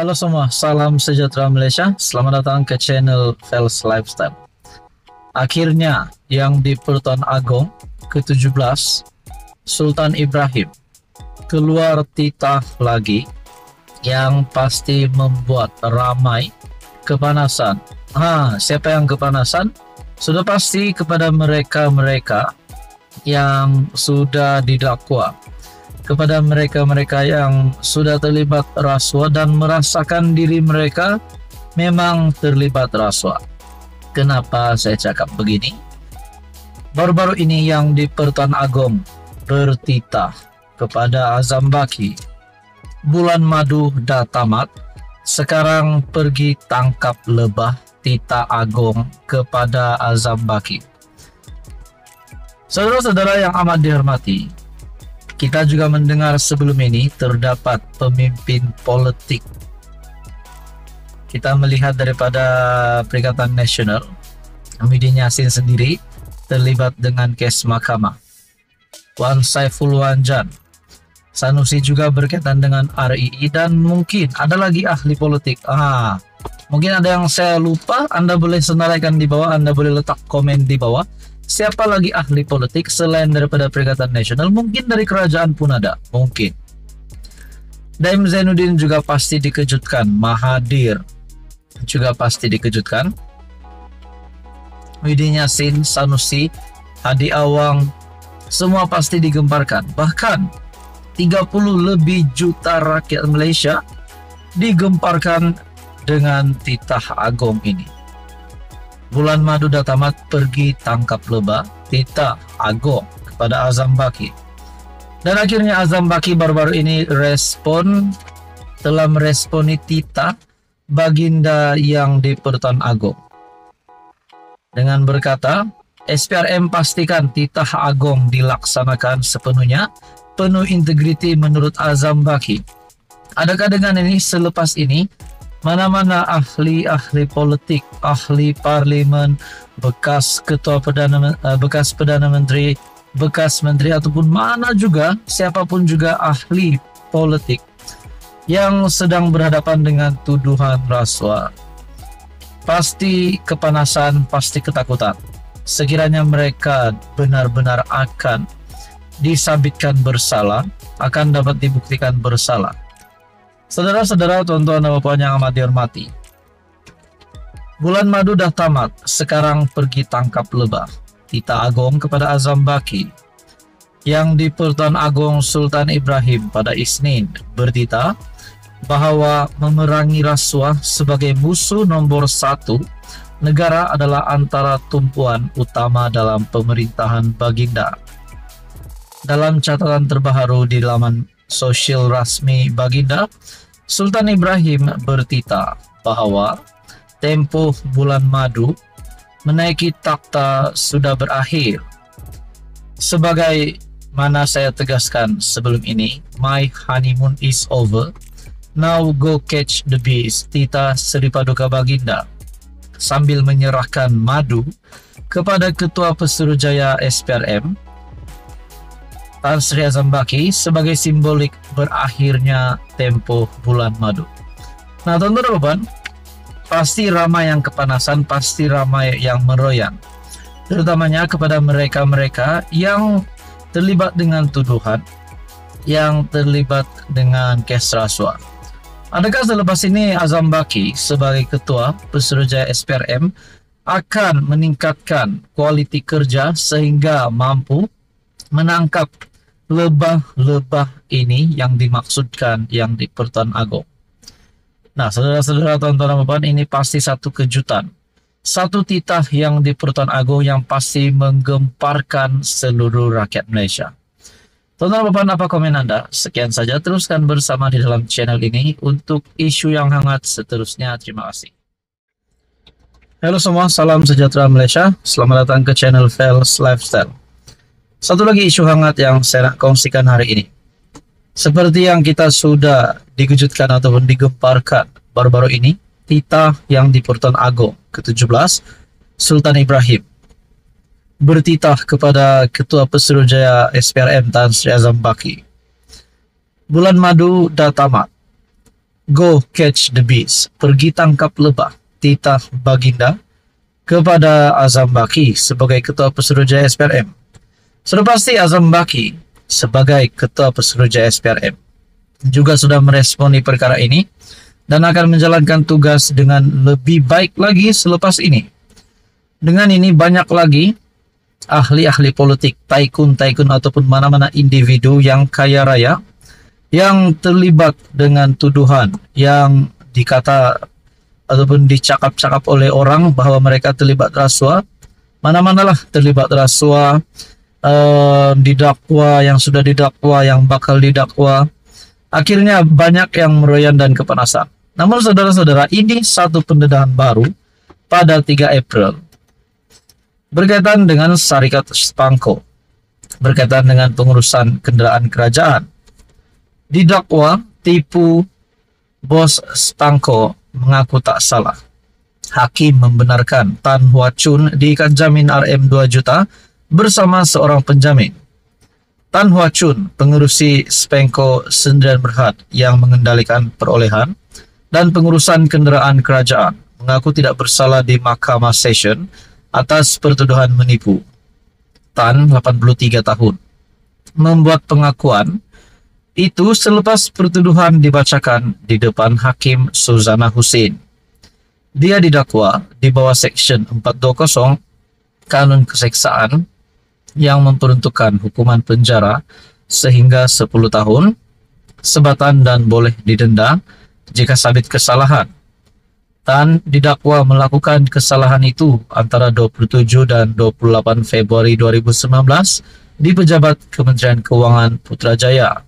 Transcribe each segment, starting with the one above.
Halo semua, salam sejahtera Malaysia. Selamat datang ke channel Fels Lifestyle. Akhirnya yang di Pertuan Agong ke-17 Sultan Ibrahim keluar titah lagi yang pasti membuat ramai kepanasan. Siapa yang kepanasan? Sudah pasti kepada mereka-mereka yang sudah didakwa, kepada mereka-mereka yang sudah terlibat rasuah dan merasakan diri mereka memang terlibat rasuah. Kenapa saya cakap begini? Baru-baru ini yang di Pertuan Agong bertitah kepada Azam Baki. Bulan madu dah tamat, sekarang pergi tangkap lebah titah Agong kepada Azam Baki. Saudara-saudara yang amat dihormati, kita juga mendengar sebelum ini terdapat pemimpin politik. Kita melihat daripada Perikatan Nasional, Muhyiddin Yassin sendiri terlibat dengan kes mahkamah. Wan Saiful Wanjan, Sanusi juga berkaitan dengan RII, dan mungkin ada lagi ahli politik. Mungkin ada yang saya lupa, Anda boleh senaraikan di bawah, Anda boleh letak komen di bawah. Siapa lagi ahli politik selain daripada Perikatan Nasional? Mungkin dari kerajaan pun ada, mungkin. Daim Zainuddin juga pasti dikejutkan, Mahathir juga pasti dikejutkan, Muhyiddin Yassin, Sanusi, Hadi Awang, semua pasti digemparkan. Bahkan 30 lebih juta rakyat Malaysia digemparkan dengan titah Agong ini. Bulan madu dah tamat, pergi tangkap lebah titah Agong kepada Azam Baki. Dan akhirnya Azam Baki baru-baru ini telah meresponi titah baginda yang di Pertuan Agong dengan berkata, SPRM pastikan titah Agong dilaksanakan sepenuhnya, penuh integriti menurut Azam Baki. Adakah dengan ini selepas ini mana-mana ahli-ahli politik, ahli parlimen, bekas perdana menteri, bekas menteri, ataupun mana juga, siapapun juga ahli politik yang sedang berhadapan dengan tuduhan rasuah, pasti kepanasan, pasti ketakutan. Sekiranya mereka benar-benar akan disabitkan bersalah, akan dapat dibuktikan bersalah. Saudara-saudara, tuan-tuan dan puan yang amat dihormati, bulan madu dah tamat, sekarang pergi tangkap lebah titah Agong kepada Azam Baki. Yang di Pertuan Agong Sultan Ibrahim pada Isnin bertitah bahawa memerangi rasuah sebagai musuh nomor 1 negara adalah antara tumpuan utama dalam pemerintahan baginda. Dalam catatan terbaru di laman sosial rasmi baginda, Sultan Ibrahim bertitah bahawa tempoh bulan madu menaiki takhta sudah berakhir. Sebagai mana saya tegaskan sebelum ini, my honeymoon is over, now go catch the bees, titah Seri Paduka Baginda, sambil menyerahkan madu kepada Ketua Pesuruhjaya SPRM Tan Sri Azam Baki sebagai simbolik berakhirnya tempoh bulan madu. Nah, teman-teman, pasti ramai yang kepanasan, pasti ramai yang meroyan, terutamanya kepada mereka-mereka yang terlibat dengan tuduhan, yang terlibat dengan kes rasuah. Adakah selepas ini Azam Baki sebagai Ketua Pesuruhjaya SPRM akan meningkatkan kualiti kerja sehingga mampu menangkap lebah-lebah ini yang dimaksudkan yang di Pertuan Agong? Nah, saudara-saudara, tuan-tuan dan puan, ini pasti satu kejutan, satu titah yang di Pertuan Agong yang pasti menggemparkan seluruh rakyat Malaysia. Tuan-tuan dan puan, apa komen Anda? Sekian saja, teruskan bersama di dalam channel ini untuk isu yang hangat seterusnya. Terima kasih. Halo semua, salam sejahtera Malaysia. Selamat datang ke channel Fels Lifestyle. Satu lagi isu hangat yang saya nak kongsikan hari ini. Seperti yang kita sudah dikejutkan ataupun digemparkan baru-baru ini, titah yang di Pertuan Agong ke-17 Sultan Ibrahim bertitah kepada Ketua Pesuruhjaya SPRM Tan Sri Azam Baki. Bulan madu dah tamat, Go catch the bees, pergi tangkap lebah, titah Baginda kepada Azam Baki sebagai Ketua Pesuruhjaya SPRM. Sudah pasti Azam Baki sebagai Ketua Pesuruhjaya SPRM juga sudah meresponi perkara ini dan akan menjalankan tugas dengan lebih baik lagi selepas ini. Dengan ini banyak lagi ahli-ahli politik, tycoon ataupun mana-mana individu yang kaya raya yang terlibat dengan tuduhan yang dikata ataupun dicakap-cakap oleh orang bahwa mereka terlibat rasuah, mana-manalah terlibat rasuah, didakwa, yang sudah didakwa, yang bakal didakwa. Akhirnya banyak yang meroyan dan kepanasan. Namun saudara-saudara, ini satu pendedahan baru pada 3 April berkaitan dengan Syarikat Spangko, berkaitan dengan pengurusan kendaraan kerajaan. Didakwa tipu bos Spangko mengaku tak salah. Hakim membenarkan Tan Hwa Chun diikat jamin RM 2 juta bersama seorang penjamin. Tan Hwa Chun, pengurusi Spangko Sdn Bhd yang mengendalikan perolehan dan pengurusan kendaraan kerajaan, mengaku tidak bersalah di Mahkamah Session atas pertuduhan menipu. Tan, 83 tahun, membuat pengakuan itu selepas pertuduhan dibacakan di depan Hakim Suzana Hussein. Dia didakwa di bawah Seksyen 420 Kanun Keseksaan yang memperuntukkan hukuman penjara sehingga 10 tahun, sebatan dan boleh didenda jika sabit kesalahan. Tan didakwa melakukan kesalahan itu antara 27 dan 28 Februari 2019 di pejabat Kementerian Keuangan Putrajaya.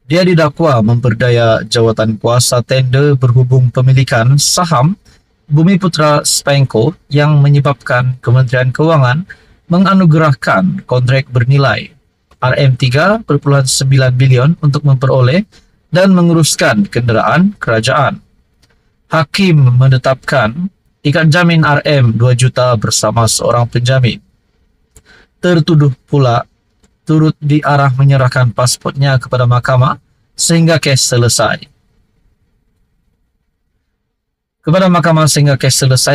Dia didakwa memperdaya jawatan kuasa tender berhubung pemilikan saham Bumi Putra Spangko yang menyebabkan Kementerian Keuangan menganugerahkan kontrak bernilai RM3.9 bilion untuk memperoleh dan menguruskan kendaraan kerajaan. Hakim menetapkan ikat jamin RM 2 juta bersama seorang penjamin. Tertuduh pula turut diarah menyerahkan pasportnya kepada mahkamah sehingga kes selesai.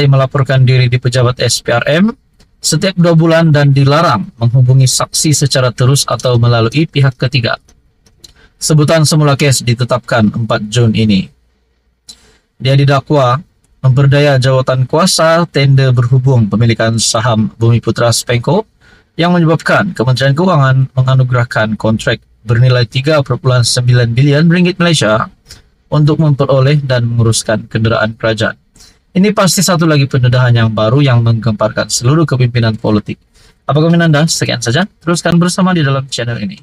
Melaporkan diri di pejabat SPRM setiap 2 bulan dan dilarang menghubungi saksi secara terus atau melalui pihak ketiga. Sebutan semula kes ditetapkan 4 Jun ini. Dia didakwa memperdaya jawatan kuasa tender berhubung pemilikan saham Bumi Putra Spangko yang menyebabkan Kementerian Keuangan menganugerahkan kontrak bernilai 3.9 bilion ringgit Malaysia untuk memperoleh dan menguruskan kendaraan kerajaan. Ini pasti satu lagi pendedahan yang baru yang menggemparkan seluruh kepimpinan politik. Apa komentar Anda? Sekian saja. Teruskan bersama di dalam channel ini.